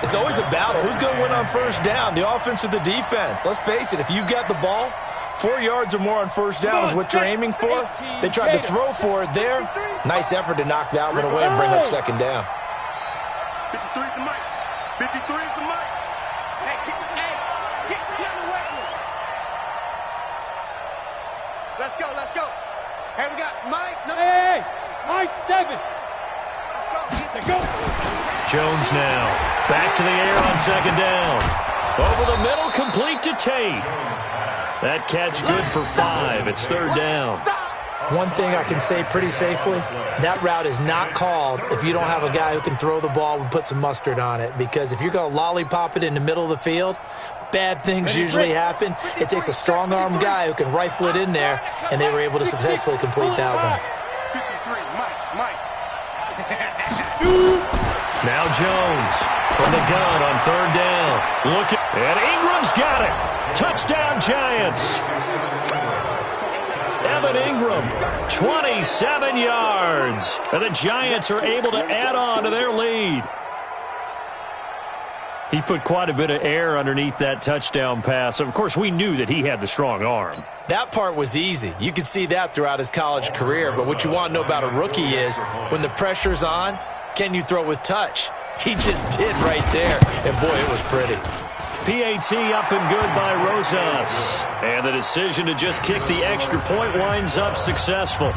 It's always a battle. Who's going to win on 1st down, the offense or the defense? Let's face it, if you've got the ball, 4 yards or more on 1st down is what you're aiming for. They tried to throw for it there. Nice effort to knock that one away and bring up 2nd down. 53 is the mic. 53 is the mic. Hey, get him away from me. Let's go, let's go. Hey, we got Mike. Hey, my 7. Let's go. Let's go. Jones now. Back to the air on 2nd down. Over the middle, complete to Tate. That catch good for 5. It's 3rd down. One thing I can say pretty safely, that route is not called if you don't have a guy who can throw the ball and put some mustard on it. Because if you're going to lollipop it in the middle of the field, bad things usually happen. It takes a strong-arm guy who can rifle it in there, and they were able to successfully complete that one. 53, Mike. Now Jones from the gun on 3rd down. And Ingram's got it. Touchdown, Giants. Evan Evan Ingram, 27 yards. And the Giants are able to add on to their lead. He put quite a bit of air underneath that touchdown pass. Of course, we knew that he had the strong arm. That part was easy. You could see that throughout his college career. But what you want to know about a rookie is when the pressure's on, can you throw with touch? He just did right there. And, boy, it was pretty. PAT up and good by Rosas. And the decision to just kick the extra point winds up successful.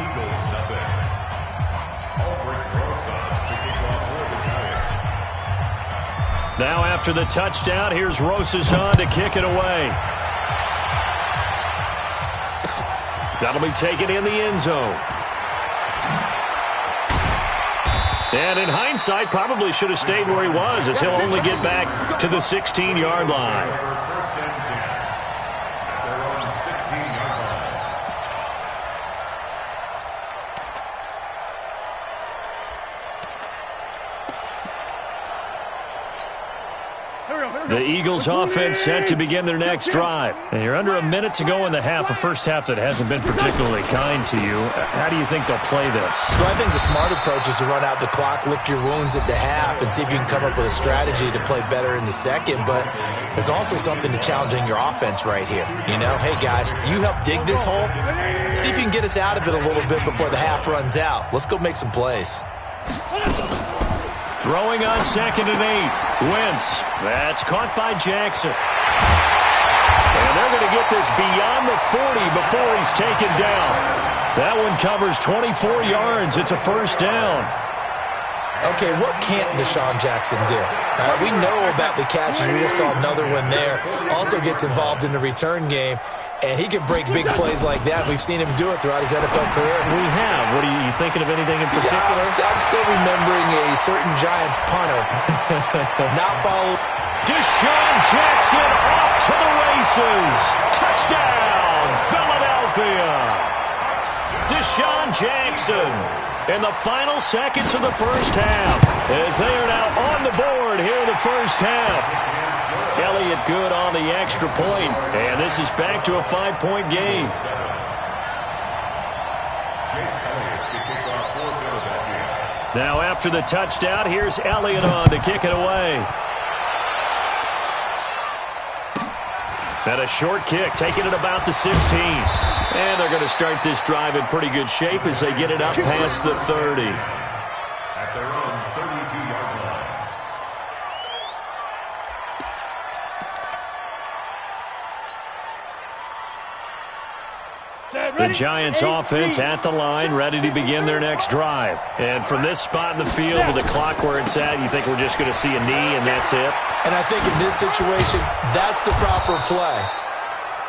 Now after the touchdown, here's Rosas on to kick it away. That'll be taken in the end zone. And in hindsight, probably should have stayed where he was, as he'll only get back to the 16-yard line. The Eagles offense set to begin their next drive. And you're under a minute to go in the half, a first half that hasn't been particularly kind to you. How do you think they'll play this? Well, I think the smart approach is to run out the clock, lick your wounds at the half, and see if you can come up with a strategy to play better in the second. But there's also something to challenging your offense right here. You know, hey, guys, you help dig this hole. See if you can get us out of it a little bit before the half runs out. Let's go make some plays. Throwing on 2nd and 8. Wentz. That's caught by Jackson. And they're going to get this beyond the 40 before he's taken down. That one covers 24 yards. It's a first down. Okay, what can't Deshaun Jackson do? We know about the catches. We just saw another one there. Also gets involved in the return game. And he can break big plays like that. We've seen him do it throughout his NFL career. We have. What are you thinking of anything in particular? Yeah, I'm still remembering a certain Giants punter. Not followed. Deshaun Jackson off to the races. Touchdown, Philadelphia. Deshaun Jackson in the final seconds of the first half as they are now on the board here in the first half. Elliott good on the extra point, and this is back to a 5-point game. Now after the touchdown, here's Elliott on to kick it away. And a short kick, taking it about the 16. And they're going to start this drive in pretty good shape as they get it up past the 30. At their own 32-yard line. The Giants offense at the line, ready to begin their next drive. And from this spot in the field with the clock where it's at, you think we're just going to see a knee and that's it? And I think in this situation, that's the proper play.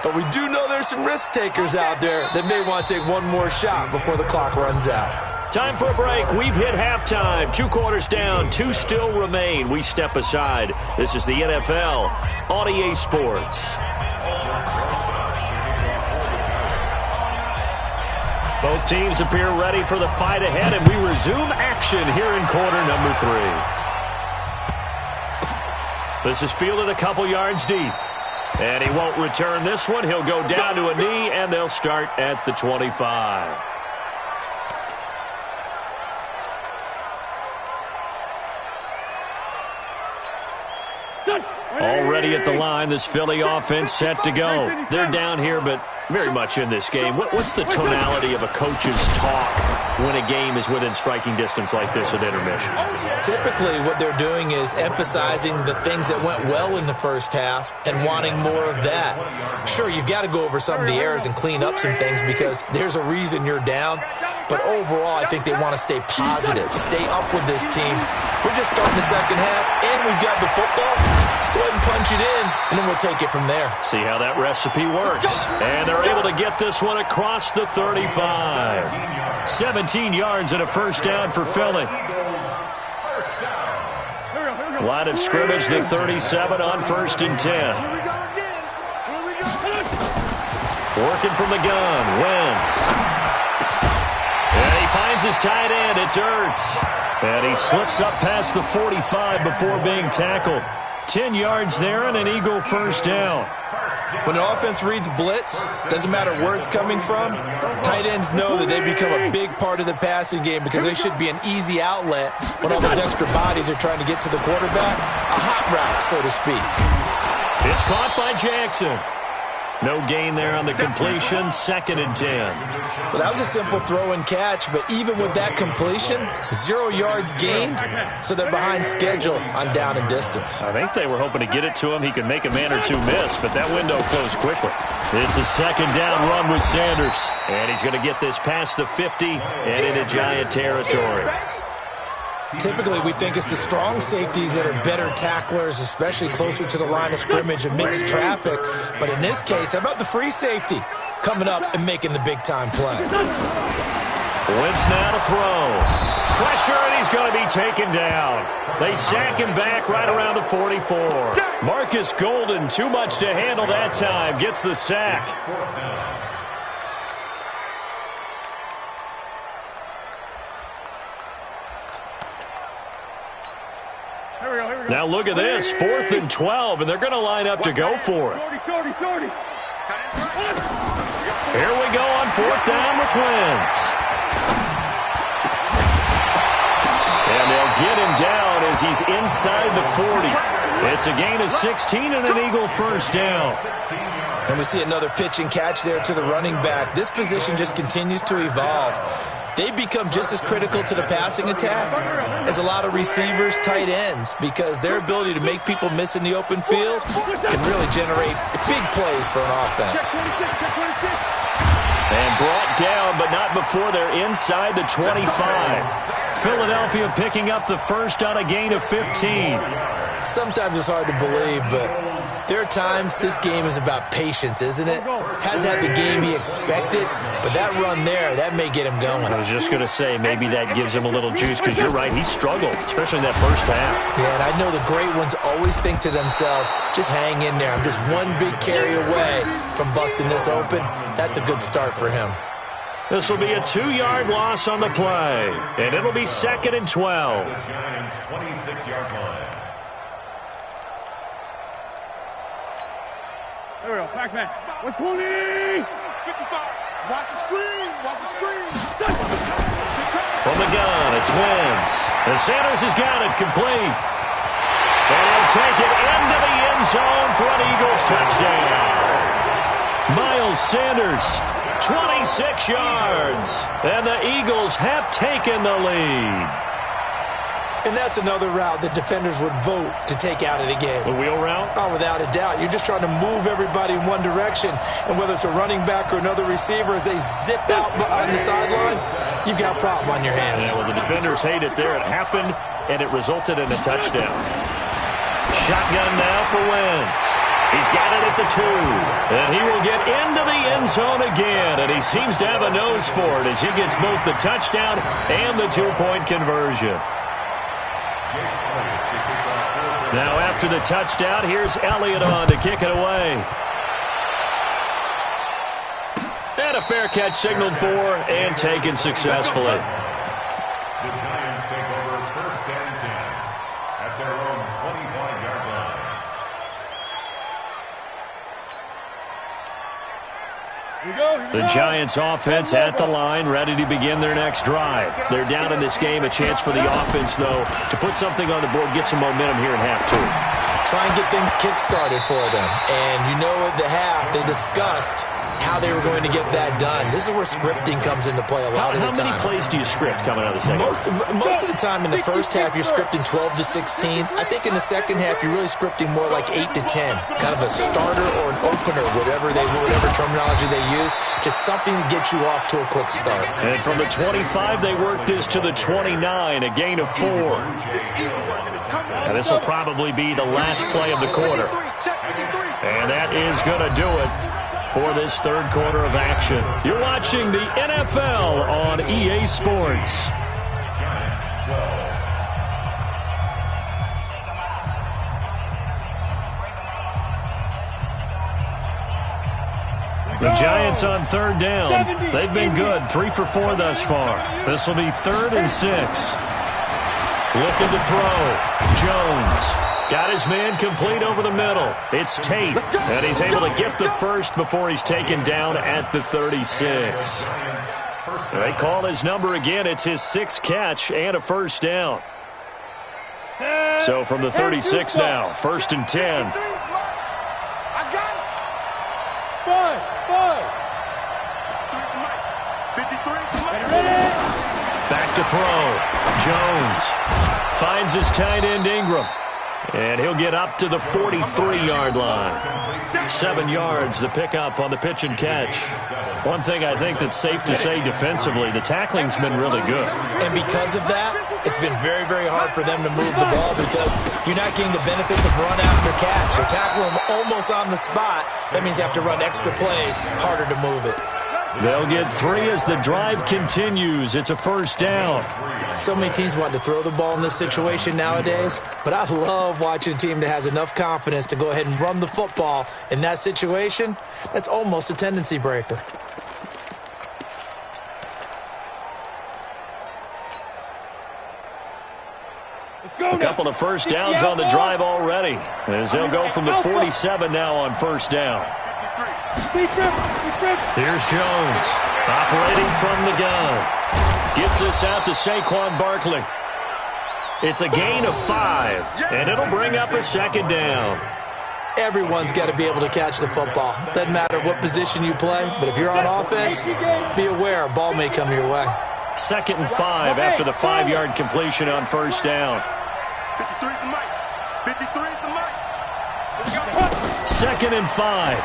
But we do know there's some risk takers out there that may want to take one more shot before the clock runs out. Time for a break. We've hit halftime. 2 quarters down, 2 still remain. We step aside. This is the NFL on EA Sports. Both teams appear ready for the fight ahead, and we resume action here in quarter number 3. This is fielded a couple yards deep. And he won't return this one. He'll go down to a knee, and they'll start at the 25. Already at the line, this Philly offense set to go. They're down here, but very much in this game. What's the tonality of a coach's talk when a game is within striking distance like this at intermission? Typically, what they're doing is emphasizing the things that went well in the first half and wanting more of that. Sure, you've got to go over some of the errors and clean up some things because there's a reason you're down. But overall, I think they want to stay positive, stay up with this team. We're just starting the second half, and we've got the football. Let's go ahead and punch it in, and then we'll take it from there. See how that recipe works. And they're able to get this one across the 35. 17 yards and a first down for Philly. Line of scrimmage, the 37 on 1st and 10. Working from the gun, Wentz. And he finds his tight end, it's Ertz. And he slips up past the 45 before being tackled. 10 yards there and an Eagle first down. When the offense reads blitz, doesn't matter where it's coming from, tight ends know that they become a big part of the passing game because they should be an easy outlet when all those extra bodies are trying to get to the quarterback. A hot route, so to speak. It's caught by Jackson. No gain there on the completion, 2nd and 10. Well, that was a simple throw and catch, but even with that completion, 0 yards gained, so they're behind schedule on down and distance. I think they were hoping to get it to him. He could make a man or two miss, but that window closed quickly. It's a 2nd down run with Sanders, and he's going to get this past the 50 and into Giant territory. Typically, we think it's the strong safeties that are better tacklers, especially closer to the line of scrimmage amidst traffic. But in this case, how about the free safety coming up and making the big-time play? Wentz now to throw. Pressure, and he's going to be taken down. They sack him back right around the 44. Marcus Golden, too much to handle that time, gets the sack. Now look at this, 4th and 12, and they're going to line up to go for it. Here we go on 4th down with Wentz. And they'll get him down as he's inside the 40. It's a gain of 16 and an Eagle first down. And we see another pitch and catch there to the running back. This position just continues to evolve. They become just as critical to the passing attack as a lot of receivers, tight ends, because their ability to make people miss in the open field can really generate big plays for an offense. And brought down, but not before they're inside the 25. Philadelphia picking up the first on a gain of 15. Sometimes it's hard to believe, but there are times this game is about patience, isn't it? Has had the game he expected, but that run there, that may get him going. I was just going to say, maybe that gives him a little juice, because you're right, he struggled, especially in that first half. Yeah, and I know the great ones always think to themselves, just hang in there. I'm just one big carry away from busting this open. That's a good start for him. This will be a 2-yard loss on the play, and it'll be 2nd and 12. The Giants' 26-yard line. There we go, Pac-Man. 120! 55! Watch the screen! Watch the screen! From the gun, it's Wentz. And Sanders has got it complete. And he'll take it into the end zone for an Eagles touchdown. Miles Sanders, 26 yards. And the Eagles have taken the lead. And that's another route that defenders would vote to take out of the game. The wheel route? Oh, without a doubt. You're just trying to move everybody in one direction. And whether it's a running back or another receiver, as they zip out on the sideline, you've got a problem on your hands. Yeah, well, the defenders hate it there. It happened, and it resulted in a touchdown. Shotgun now for Wentz. He's got it at the 2. And he will get into the end zone again. And he seems to have a nose for it as he gets both the touchdown and the 2-point conversion. Now after the touchdown, here's Elliott on to kick it away. And a fair catch signaled for and taken successfully. The Giants take over 1st and 10 at their own 25-yard line. The Giants offense at the line, ready to begin their next drive. They're down in this game. A chance for the offense, though, to put something on the board, get some momentum here in half 2. Try and get things kick-started for them. And you know at the half, they discussed how they were going to get that done. This is where scripting comes into play a lot of the time. How many plays do you script coming out of the second? Most of the time in the first half, you're scripting 12 to 16. I think in the second half, you're really scripting more like 8 to 10. Kind of a starter or an opener, whatever terminology they use. Just something to get you off to a quick start. And from the 25, they work this to the 29, a gain of 4. And this will probably be the last play of the quarter. And that is going to do it for this third quarter of action. You're watching the NFL on EA Sports. The Giants on 3rd down. They've been good, 3 for 4 thus far. This will be 3rd and 6. Looking to throw. Jones. Got his man complete over the middle. It's Tate, and he's able to get the first before he's taken down at the 36. They call his number again. It's his 6th catch and a first down. So from the 36 now, 1st and 10. I got it. 53. Back to throw. Jones finds his tight end Ingram. And he'll get up to the 43-yard line. 7 yards, the pickup on the pitch and catch. One thing I think that's safe to say defensively, the tackling's been really good. And because of that, it's been very, very hard for them to move the ball because you're not getting the benefits of run after catch. You're tackling them almost on the spot. That means you have to run extra plays, harder to move it. They'll get 3 as the drive continues. It's a first down. So many teams want to throw the ball in this situation nowadays, but I love watching a team that has enough confidence to go ahead and run the football in that situation. That's almost a tendency breaker. A couple of first downs on the drive already, as they'll go from the 47 now on first down. Here's Jones, operating from the gun. Gets this out to Saquon Barkley. It's a gain of 5, and it'll bring up a second down. Everyone's got to be able to catch the football. Doesn't matter what position you play, but if you're on offense, be aware a ball may come your way. 2nd and 5 after the 5-yard completion on first down. 53 at the mic. 53 at the mic. 2nd and 5.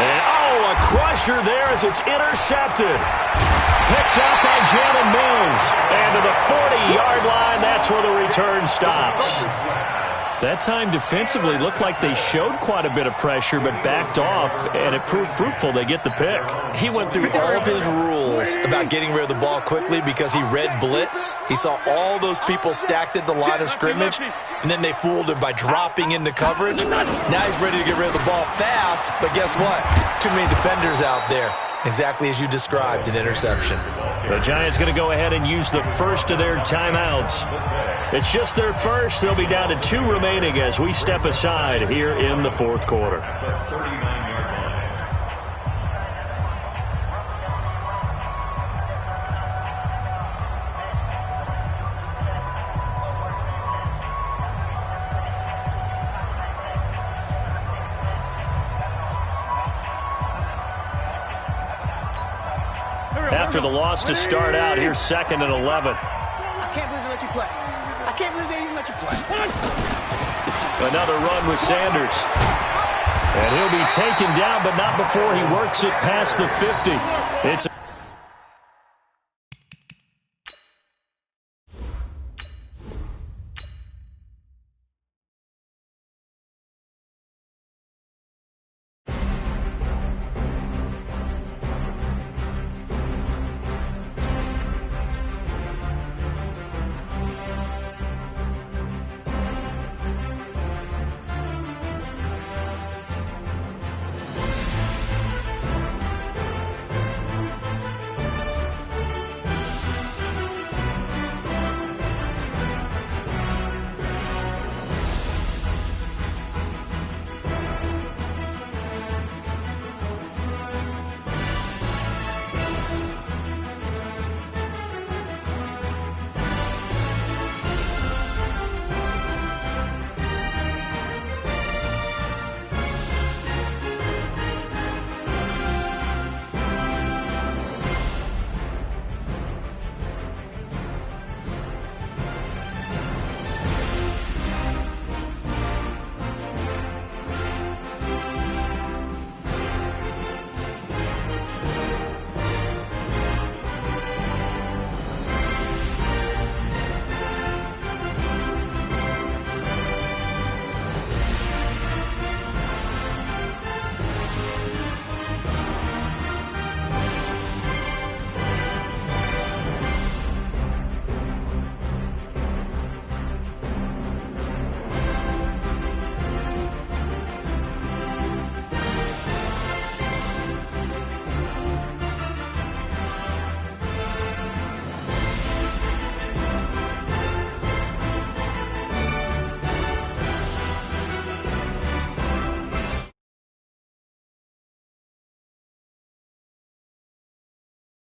And, a crusher there as it's intercepted. Picked up by Jalen Mills. And to the 40-yard line, that's where the return stops. That time defensively looked like they showed quite a bit of pressure but backed off, and it proved fruitful. They get the pick. He went through all of his rules about getting rid of the ball quickly because he read blitz. He saw all those people stacked at the line of scrimmage, and then they fooled him by dropping into coverage. Now he's ready to get rid of the ball fast, but guess what? Too many defenders out there. Exactly as you described, an interception. The Giants going to go ahead and use the first of their timeouts. It's just their first. They'll be down to 2 remaining as we step aside here in the 4th quarter. After the loss to start out, here's 2nd and 11. I can't believe they let you play. I can't believe they even let you play. Another run with Sanders. And he'll be taken down, but not before he works it past the 50. It's